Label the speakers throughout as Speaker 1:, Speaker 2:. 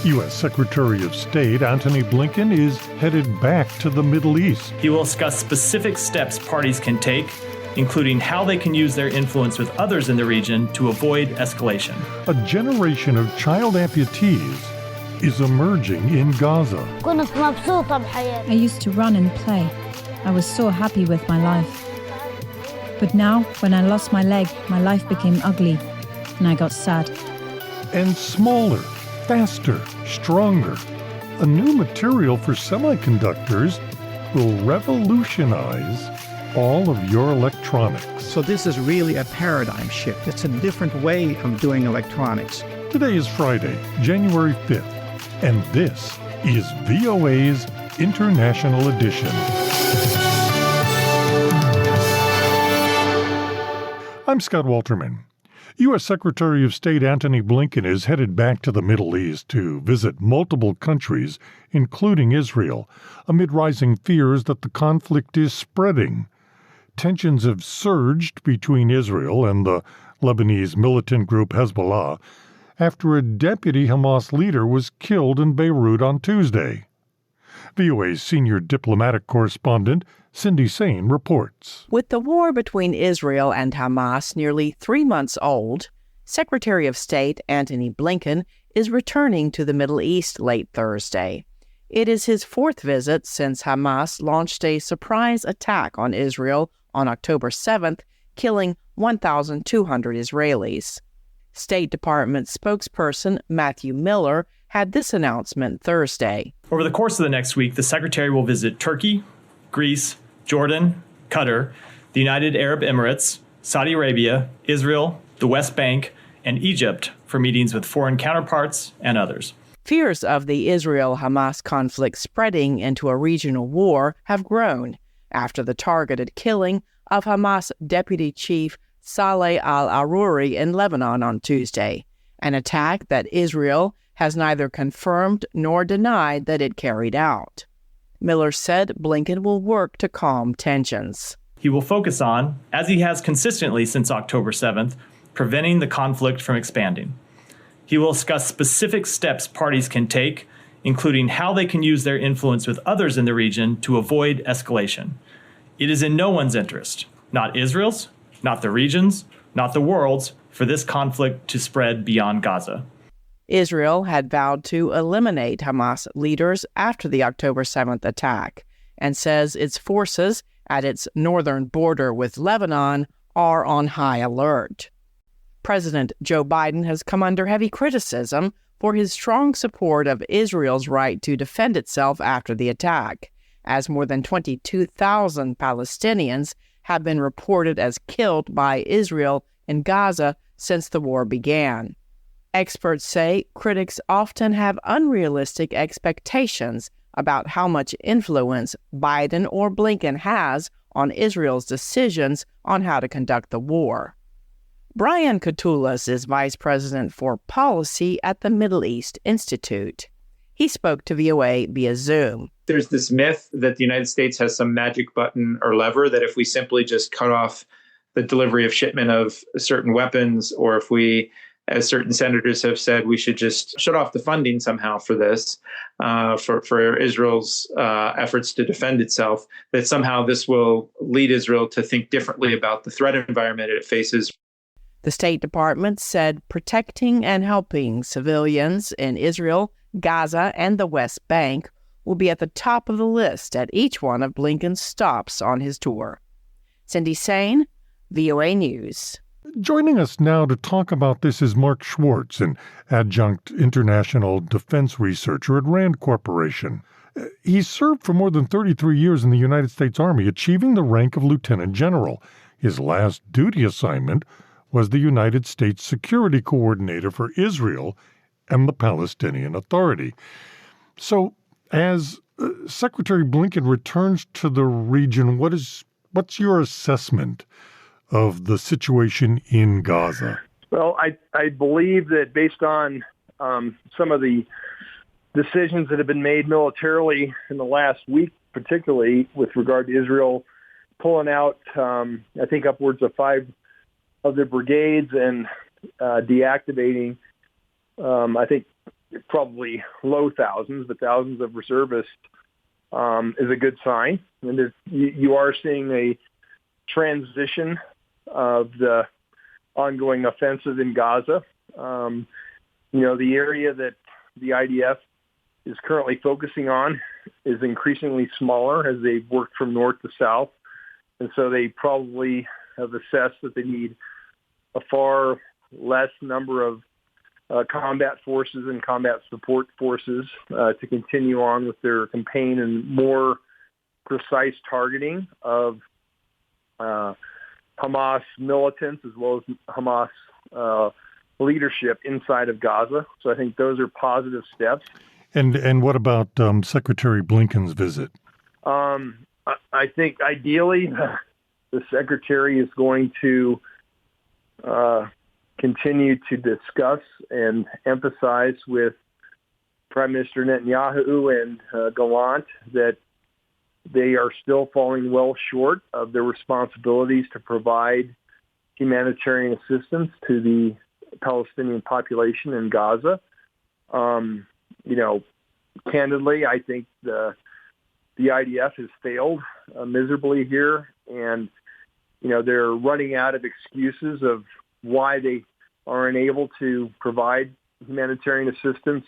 Speaker 1: U.S. Secretary of State Antony Blinken is headed back to the Middle East.
Speaker 2: He will discuss specific steps parties can take, including how they can use their influence with others in the region to avoid escalation.
Speaker 1: A generation of child amputees is emerging in Gaza.
Speaker 3: I used to run and play. I was so happy with my life. But now, when I lost my leg, my life became ugly, and I got sad.
Speaker 1: And smaller, faster, stronger. A new material for semiconductors will revolutionize all of your electronics.
Speaker 4: So this is really a paradigm shift. It's a different way of doing electronics.
Speaker 1: Today is Friday, January 5th, and this is VOA's International Edition. I'm Scott Walterman. U.S. Secretary of State Antony Blinken is headed back to the Middle East to visit multiple countries, including Israel, amid rising fears that the conflict is spreading. Tensions have surged between Israel and the Lebanese militant group Hezbollah after a deputy Hamas leader was killed in Beirut on Tuesday. VOA's senior diplomatic correspondent Cindy Sain reports.
Speaker 5: With the war between Israel and Hamas nearly 3 months old, Secretary of State Antony Blinken is returning to the Middle East late Thursday. It is his fourth visit since Hamas launched a surprise attack on Israel on October 7th, killing 1,200 Israelis. State Department spokesperson Matthew Miller had this announcement Thursday.
Speaker 2: Over the course of the next week, the Secretary will visit Turkey, Greece, Jordan, Qatar, the United Arab Emirates, Saudi Arabia, Israel, the West Bank, and Egypt for meetings with foreign counterparts and others.
Speaker 5: Fears of the Israel-Hamas conflict spreading into a regional war have grown after the targeted killing of Hamas Deputy Chief Saleh al-Aruri in Lebanon on Tuesday, an attack that Israel has neither confirmed nor denied that it carried out. Miller said Blinken will work to calm tensions.
Speaker 2: He will focus on, as he has consistently since October 7th, preventing the conflict from expanding. He will discuss specific steps parties can take, including how they can use their influence with others in the region to avoid escalation. It is in no one's interest, not Israel's, not the region's, not the world's, for this conflict to spread beyond Gaza.
Speaker 5: Israel had vowed to eliminate Hamas leaders after the October 7th attack and says its forces at its northern border with Lebanon are on high alert. President Joe Biden has come under heavy criticism for his strong support of Israel's right to defend itself after the attack, as more than 22,000 Palestinians have been reported as killed by Israel in Gaza since the war began. Experts say critics often have unrealistic expectations about how much influence Biden or Blinken has on Israel's decisions on how to conduct the war. Brian Katulis is vice president for policy at the Middle East Institute. He spoke to VOA via Zoom.
Speaker 6: There's this myth that the United States has some magic button or lever that if we simply just cut off the delivery of shipment of certain weapons, or if we, as certain senators have said, we should just shut off the funding somehow for this, for Israel's efforts to defend itself, that somehow this will lead Israel to think differently about the threat environment it faces.
Speaker 5: The State Department said protecting and helping civilians in Israel, Gaza, and the West Bank will be at the top of the list at each one of Blinken's stops on his tour. Cindy Sain, VOA News.
Speaker 1: Joining us now to talk about this is Mark Schwartz, an adjunct international defense researcher at RAND Corporation. He served for more than 33 years in the United States Army, achieving the rank of lieutenant general. His last duty assignment was the United States Security Coordinator for Israel and the Palestinian Authority. So, as Secretary Blinken returns to the region, what's your assessment of the situation in Gaza?
Speaker 7: Well, I believe that based on some of the decisions that have been made militarily in the last week, particularly with regard to Israel pulling out, I think, upwards of 5 of their brigades and deactivating, I think, probably low thousands, but thousands of reservists is a good sign. And you are seeing a transition of the ongoing offensive in Gaza. The area that the IDF is currently focusing on is increasingly smaller as they've worked from north to south. And so they probably have assessed that they need a far less number of combat forces and combat support forces to continue on with their campaign and more precise targeting of Hamas militants as well as Hamas leadership inside of Gaza. So I think those are positive steps.
Speaker 1: And what about Secretary Blinken's visit?
Speaker 7: I think ideally the Secretary is going to continue to discuss and emphasize with Prime Minister Netanyahu and Gallant that they are still falling well short of their responsibilities to provide humanitarian assistance to the Palestinian population in Gaza. Candidly, I think the IDF has failed miserably here, and they're running out of excuses of why they are unable to provide humanitarian assistance.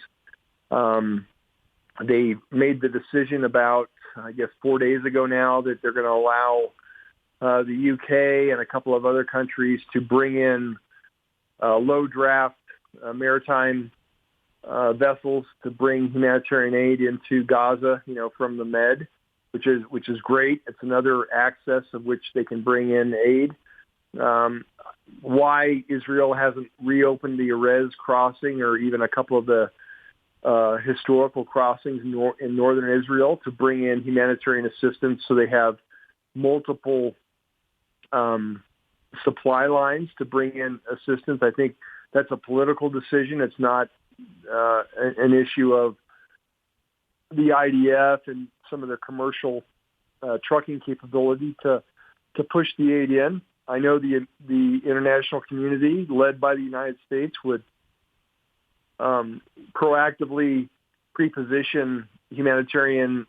Speaker 7: They made the decision about, 4 days ago now that they're going to allow the UK and a couple of other countries to bring in low draft maritime vessels to bring humanitarian aid into Gaza, from the Med, which is great. It's another access of which they can bring in aid. Why Israel hasn't reopened the Erez crossing or even a couple of the historical crossings in northern Israel to bring in humanitarian assistance so they have multiple supply lines to bring in assistance. I think that's a political decision. It's not an issue of the IDF and some of their commercial trucking capability to push the aid in. I know the international community, led by the United States, would proactively preposition humanitarian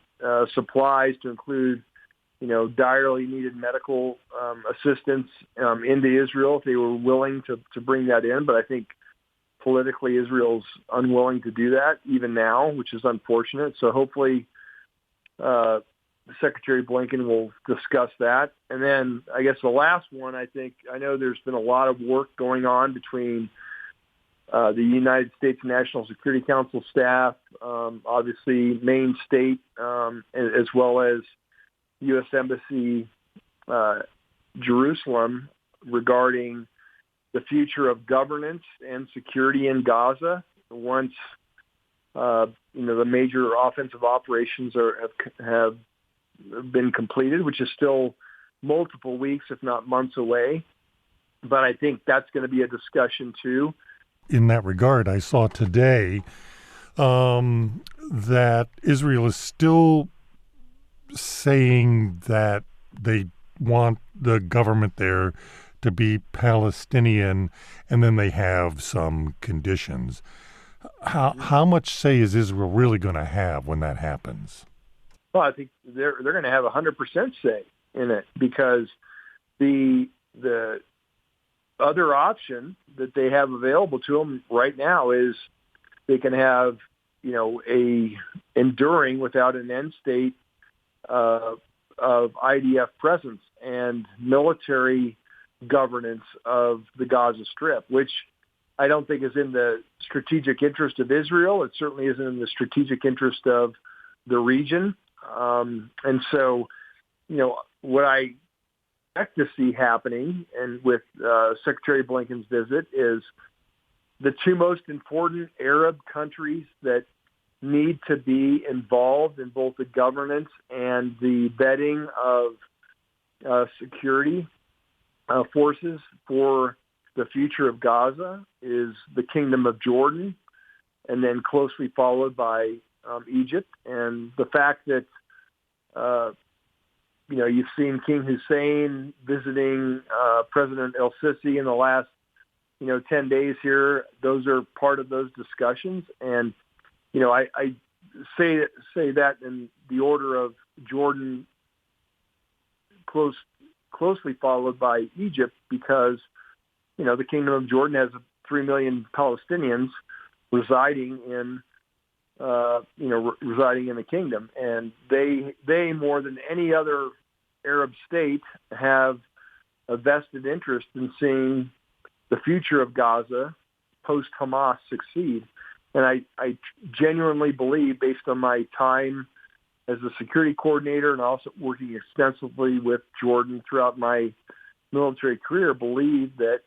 Speaker 7: supplies to include, direly needed medical assistance into Israel if they were willing to bring that in. But I think politically Israel's unwilling to do that even now, which is unfortunate. So hopefully Secretary Blinken will discuss that. And then I guess the last one, I know there's been a lot of work going on between the United States National Security Council staff, obviously Maine State, as well as U.S. Embassy Jerusalem regarding the future of governance and security in Gaza once the major offensive operations have been completed, which is still multiple weeks, if not months away. But I think that's going to be a discussion too.
Speaker 1: In that regard, I saw today that Israel is still saying that they want the government there to be Palestinian, and then they have some conditions. How much say is Israel really going to have when that happens?
Speaker 7: Well, I think they're going to have 100% say in it, because the other option that they have available to them right now is they can have a enduring without an end state of IDF presence and military governance of the Gaza Strip, which I don't think is in the strategic interest of Israel. It certainly isn't in the strategic interest of the region. And so, what I expect to see happening, and with Secretary Blinken's visit, is the two most important Arab countries that need to be involved in both the governance and the vetting of security forces for the future of Gaza is the Kingdom of Jordan, and then closely followed by Egypt. And the fact that you've seen King Hussein visiting President El-Sisi in the last 10 days here, those are part of those discussions. And I say that in the order of Jordan, closely followed by Egypt, because the Kingdom of Jordan has 3 million Palestinians residing in the kingdom, and they more than any other Arab state have a vested interest in seeing the future of Gaza post Hamas succeed. And I genuinely believe, based on my time as a security coordinator and also working extensively with Jordan throughout my military career, believe that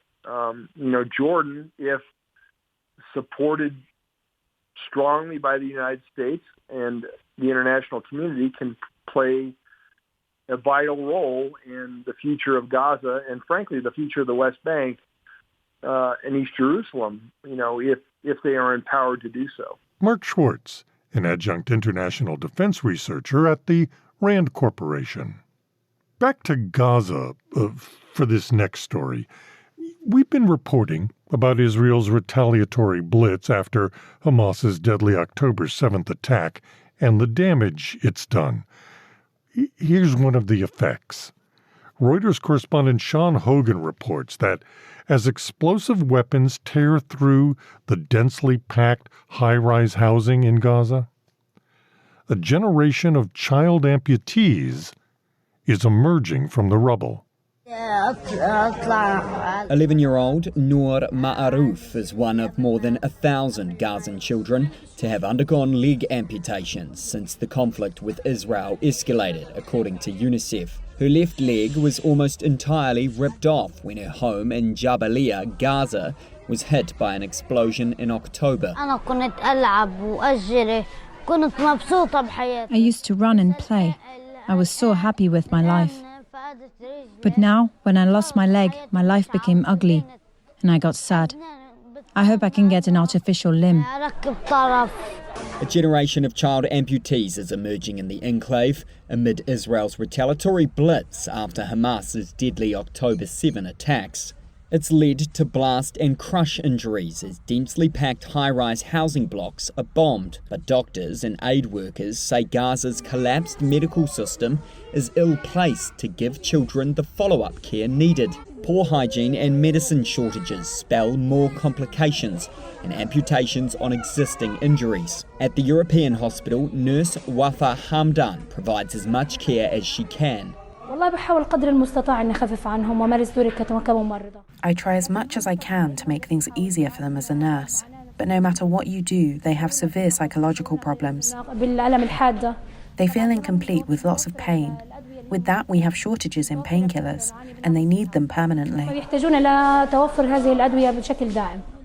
Speaker 7: Jordan, if supported strongly by the United States and the international community, can play a vital role in the future of Gaza and, frankly, the future of the West Bank and East Jerusalem, if they are empowered to do so.
Speaker 1: Mark Schwartz, an adjunct international defense researcher at the Rand Corporation. Back to Gaza for this next story. We've been reporting about Israel's retaliatory blitz after Hamas's deadly October 7th attack and the damage it's done. Here's one of the effects. Reuters correspondent Sean Hogan reports that as explosive weapons tear through the densely packed high-rise housing in Gaza, a generation of child amputees is emerging from the rubble.
Speaker 8: 11-year-old Noor Ma'aruf is one of more than 1,000 Gazan children to have undergone leg amputations since the conflict with Israel escalated, according to UNICEF. Her left leg was almost entirely ripped off when her home in Jabalia, Gaza, was hit by an explosion in October.
Speaker 3: I used to run and play. I was so happy with my life. But now, when I lost my leg, my life became ugly, and I got sad. I hope I can get an artificial limb.
Speaker 8: A generation of child amputees is emerging in the enclave amid Israel's retaliatory blitz after Hamas's deadly October 7 attacks. It's led to blast and crush injuries as densely packed high-rise housing blocks are bombed. But doctors and aid workers say Gaza's collapsed medical system is ill-placed to give children the follow-up care needed. Poor hygiene and medicine shortages spell more complications and amputations on existing injuries. At the European hospital, nurse Wafa Hamdan provides as much care as she can.
Speaker 9: I try as much as I can to make things easier for them as a nurse. But no matter what you do, they have severe psychological problems. They feel incomplete with lots of pain. With that, we have shortages in painkillers, and they need them permanently.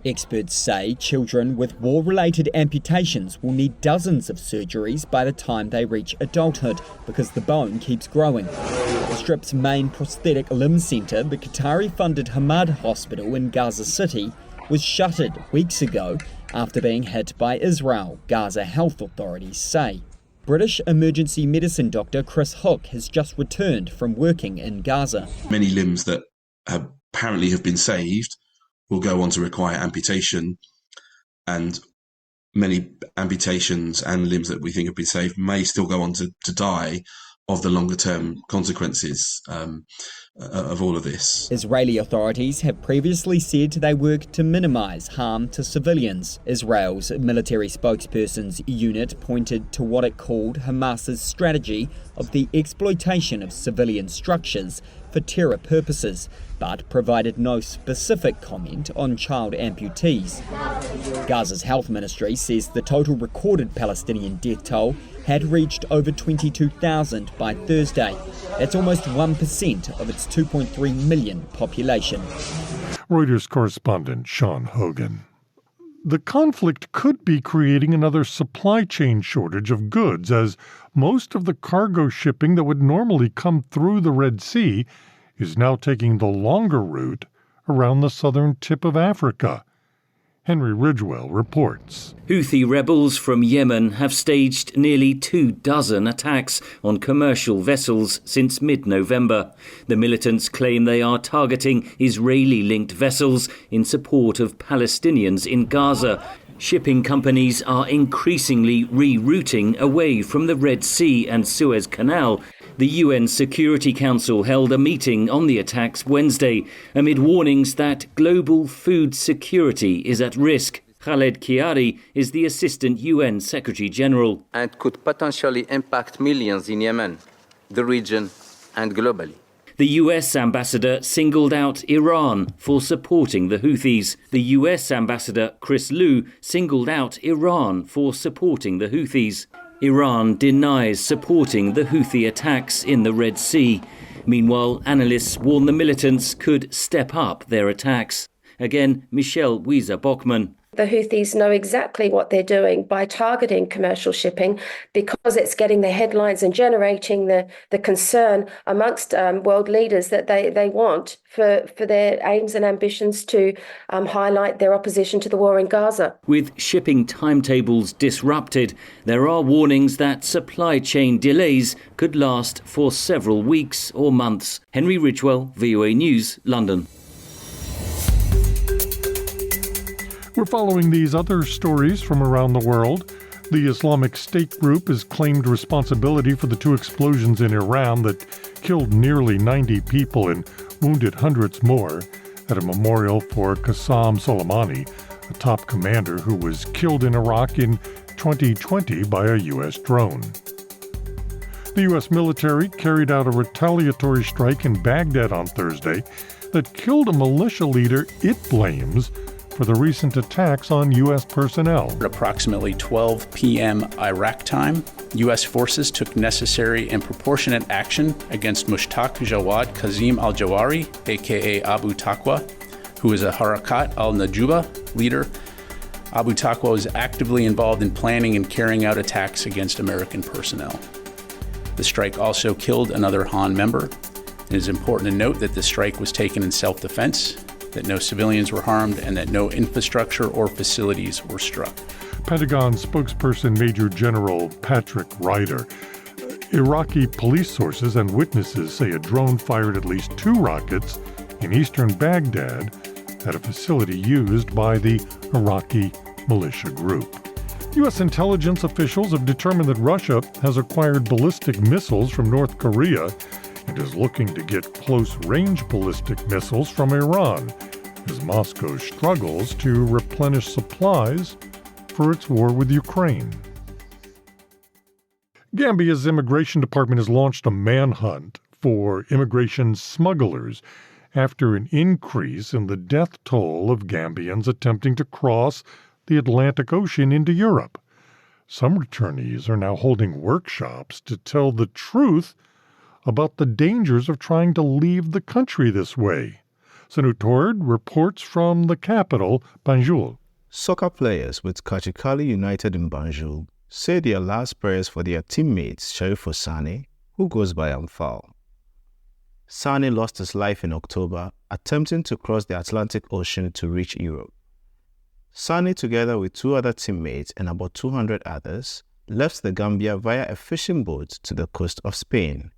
Speaker 8: Experts say children with war-related amputations will need dozens of surgeries by the time they reach adulthood because the bone keeps growing. The Strip's main prosthetic limb centre, the Qatari-funded Hamad Hospital in Gaza City, was shuttered weeks ago after being hit by Israel, Gaza health authorities say. British emergency medicine doctor Chris Hook has just returned from working in Gaza.
Speaker 10: Many limbs that apparently have been saved will go on to require amputation, and many amputations and limbs that we think have been saved may still go on to die of the longer-term consequences of all of this.
Speaker 8: Israeli authorities have previously said they work to minimise harm to civilians. Israel's military spokesperson's unit pointed to what it called Hamas's strategy of the exploitation of civilian structures for terror purposes, but provided no specific comment on child amputees. Gaza's health ministry says the total recorded Palestinian death toll had reached over 22,000 by Thursday. That's almost 1% of its 2.3 million population.
Speaker 1: Reuters correspondent Sean Hogan. The conflict could be creating another supply chain shortage of goods, as most of the cargo shipping that would normally come through the Red Sea is now taking the longer route around the southern tip of Africa. Henry Ridgewell reports.
Speaker 11: Houthi rebels from Yemen have staged nearly 24 attacks on commercial vessels since mid-November. The militants claim they are targeting Israeli-linked vessels in support of Palestinians in Gaza. Shipping companies are increasingly rerouting away from the Red Sea and Suez Canal. The UN Security Council held a meeting on the attacks Wednesday amid warnings that global food security is at risk. Khaled Kiari is the Assistant UN Secretary General.
Speaker 12: And could potentially impact millions in Yemen, the region, and globally.
Speaker 11: The US ambassador singled out Iran for supporting the Houthis. The US ambassador, Chris Lu, singled out Iran for supporting the Houthis. Iran denies supporting the Houthi attacks in the Red Sea. Meanwhile, analysts warn the militants could step up their attacks. Again, Michelle Weiser-Bockman.
Speaker 13: The Houthis know exactly what they're doing by targeting commercial shipping because it's getting the headlines and generating the concern amongst world leaders that they want for their aims and ambitions to highlight their opposition to the war in Gaza.
Speaker 11: With shipping timetables disrupted, there are warnings that supply chain delays could last for several weeks or months. Henry Ridgwell, VOA News, London.
Speaker 1: We're following these other stories from around the world. The Islamic State group has claimed responsibility for the two explosions in Iran that killed nearly 90 people and wounded hundreds more at a memorial for Qasem Soleimani, a top commander who was killed in Iraq in 2020 by a U.S. drone. The U.S. military carried out a retaliatory strike in Baghdad on Thursday that killed a militia leader it blames for the recent attacks on U.S. personnel.
Speaker 14: At approximately 12 p.m. Iraq time, U.S. forces took necessary and proportionate action against Mushtaq Jawad Kazim al-Jawari, a.k.a. Abu Taqwa, who is a Harakat al-Najuba leader. Abu Taqwa was actively involved in planning and carrying out attacks against American personnel. The strike also killed another Han member. It is important to note that the strike was taken in self-defense, that no civilians were harmed, and that no infrastructure or facilities were struck.
Speaker 1: Pentagon spokesperson Major General Patrick Ryder. Iraqi police sources and witnesses say a drone fired at least 2 rockets in eastern Baghdad at a facility used by the Iraqi militia group. U.S. intelligence officials have determined that Russia has acquired ballistic missiles from North Korea and is looking to get close-range ballistic missiles from Iran as Moscow struggles to replenish supplies for its war with Ukraine. Gambia's immigration department has launched a manhunt for immigration smugglers after an increase in the death toll of Gambians attempting to cross the Atlantic Ocean into Europe. Some returnees are now holding workshops to tell the truth about the dangers of trying to leave the country this way. Sanu Tord reports from the capital, Banjul.
Speaker 15: Soccer players with Kachikali United in Banjul say their last prayers for their teammates Sharifo Sane, who goes by Amfal. Sane lost his life in October attempting to cross the Atlantic Ocean to reach Europe. Sane, together with 2 other teammates and about 200 others, left the Gambia via a fishing boat to the coast of Spain.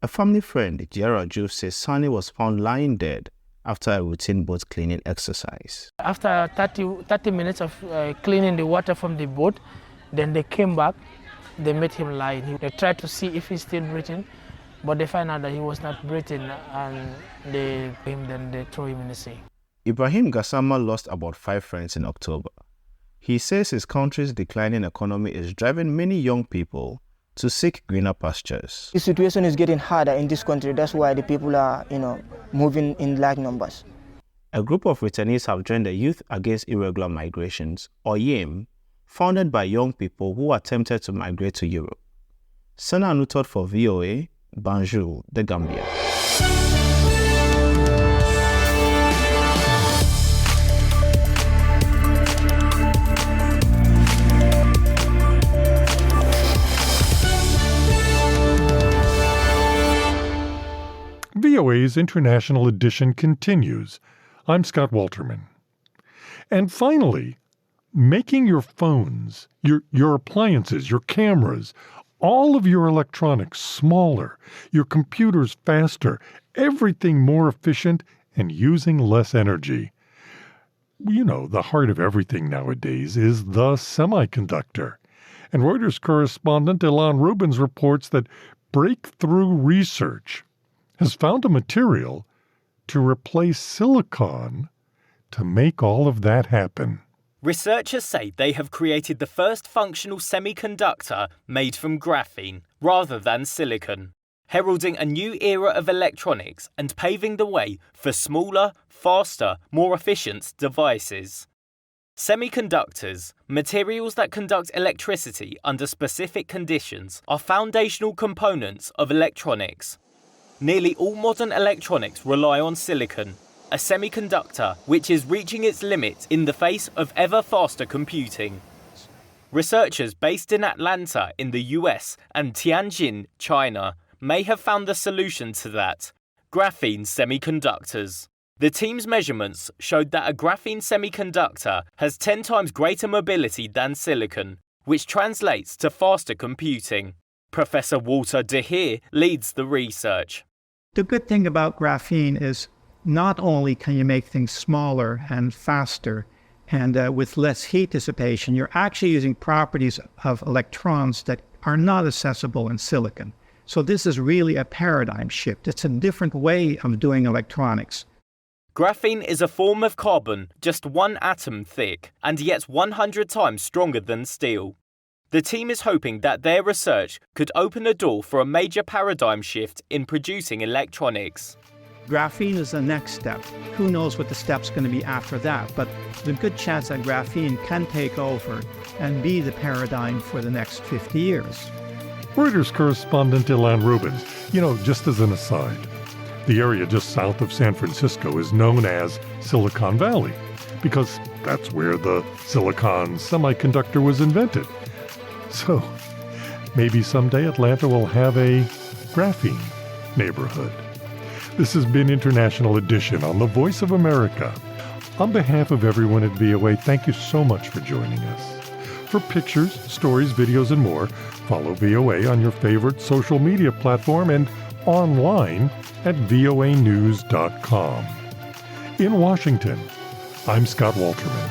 Speaker 15: A family friend, Gerard Juve, says Sane was found lying dead after a routine boat cleaning exercise.
Speaker 16: After 30 minutes of cleaning the water from the boat, then they came back, they met him lying. They tried to see if he's still breathing, but they found out that he was not breathing, and they threw him in the sea.
Speaker 15: Ibrahim Gassama lost about 5 friends in October. He says his country's declining economy is driving many young people to seek greener pastures.
Speaker 17: The situation is getting harder in this country. That's why the people are, moving in large numbers.
Speaker 15: A group of returnees have joined the Youth Against Irregular Migrations, or YAME, founded by young people who attempted to migrate to Europe. Sana Anutot for VOA, Banjul, the Gambia.
Speaker 1: VOA's International Edition continues. I'm Scott Walterman. And finally, making your phones, your appliances, your cameras, all of your electronics smaller, your computers faster, everything more efficient and using less energy. the heart of everything nowadays is the semiconductor. And Reuters correspondent Ilan Rubens reports that breakthrough research has found a material to replace silicon to make all of that happen.
Speaker 18: Researchers say they have created the first functional semiconductor made from graphene rather than silicon, heralding a new era of electronics and paving the way for smaller, faster, more efficient devices. Semiconductors, materials that conduct electricity under specific conditions, are foundational components of electronics. Nearly all modern electronics rely on silicon, a semiconductor which is reaching its limit in the face of ever faster computing. Researchers based in Atlanta in the US and Tianjin, China, may have found the solution to that: graphene semiconductors. The team's measurements showed that a graphene semiconductor has 10 times greater mobility than silicon, which translates to faster computing. Professor Walter De Heer leads the research.
Speaker 4: The good thing about graphene is not only can you make things smaller and faster and with less heat dissipation, you're actually using properties of electrons that are not accessible in silicon. So this is really a paradigm shift. It's a different way of doing electronics.
Speaker 18: Graphene is a form of carbon just 1 atom thick and yet 100 times stronger than steel. The team is hoping that their research could open a door for a major paradigm shift in producing electronics.
Speaker 4: Graphene is the next step. Who knows what the step's going to be after that, but there's a good chance that graphene can take over and be the paradigm for the next 50 years.
Speaker 1: Reuters correspondent Ilan Rubens. Just as an aside, the area just south of San Francisco is known as Silicon Valley because that's where the silicon semiconductor was invented. So maybe someday Atlanta will have a graphene neighborhood. This has been International Edition on the Voice of America. On behalf of everyone at VOA, thank you so much for joining us. For pictures, stories, videos, and more, follow VOA on your favorite social media platform and online at voanews.com. In Washington, I'm Scott Walterman.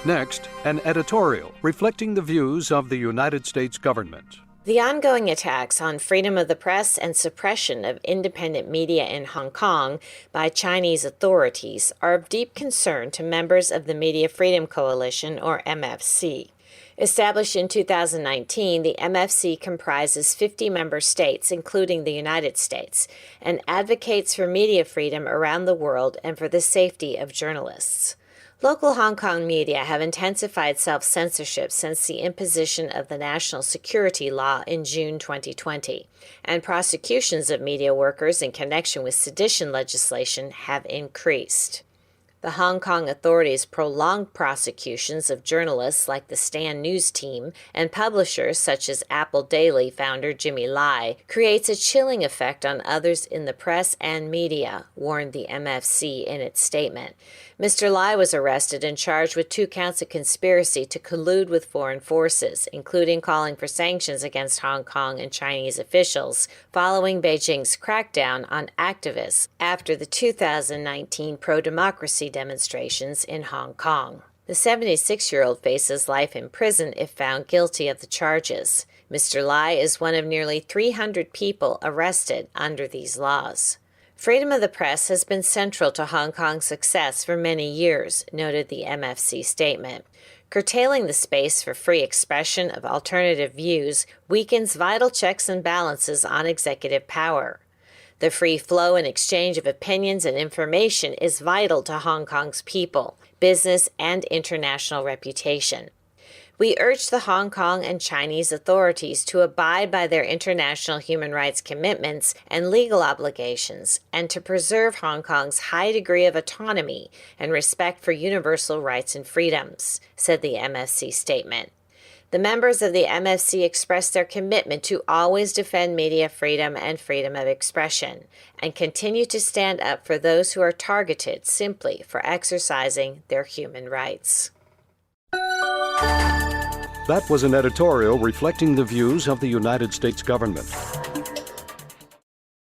Speaker 19: Next, an editorial reflecting the views of the United States government.
Speaker 20: The ongoing attacks on freedom of the press and suppression of independent media in Hong Kong by Chinese authorities are of deep concern to members of the Media Freedom Coalition, or MFC. Established in 2019, the MFC comprises 50 member states, including the United States, and advocates for media freedom around the world and for the safety of journalists. Local Hong Kong media have intensified self-censorship since the imposition of the national security law in June 2020, and prosecutions of media workers in connection with sedition legislation have increased. The Hong Kong authorities' prolonged prosecutions of journalists like the Stand News team and publishers such as Apple Daily founder Jimmy Lai creates a chilling effect on others in the press and media, warned the MFC in its statement. Mr. Lai was arrested and charged with 2 counts of conspiracy to collude with foreign forces, including calling for sanctions against Hong Kong and Chinese officials, following Beijing's crackdown on activists after the 2019 pro-democracy demonstrations in Hong Kong. The 76-year-old faces life in prison if found guilty of the charges. Mr. Lai is one of nearly 300 people arrested under these laws. Freedom of the press has been central to Hong Kong's success for many years, noted the MFC statement. Curtailing the space for free expression of alternative views weakens vital checks and balances on executive power. The free flow and exchange of opinions and information is vital to Hong Kong's people, business, and international reputation. We urge the Hong Kong and Chinese authorities to abide by their international human rights commitments and legal obligations, and to preserve Hong Kong's high degree of autonomy and respect for universal rights and freedoms, said the MFC statement. The members of the MFC expressed their commitment to always defend media freedom and freedom of expression, and continue to stand up for those who are targeted simply for exercising their human rights.
Speaker 19: That was an editorial reflecting the views of the United States government.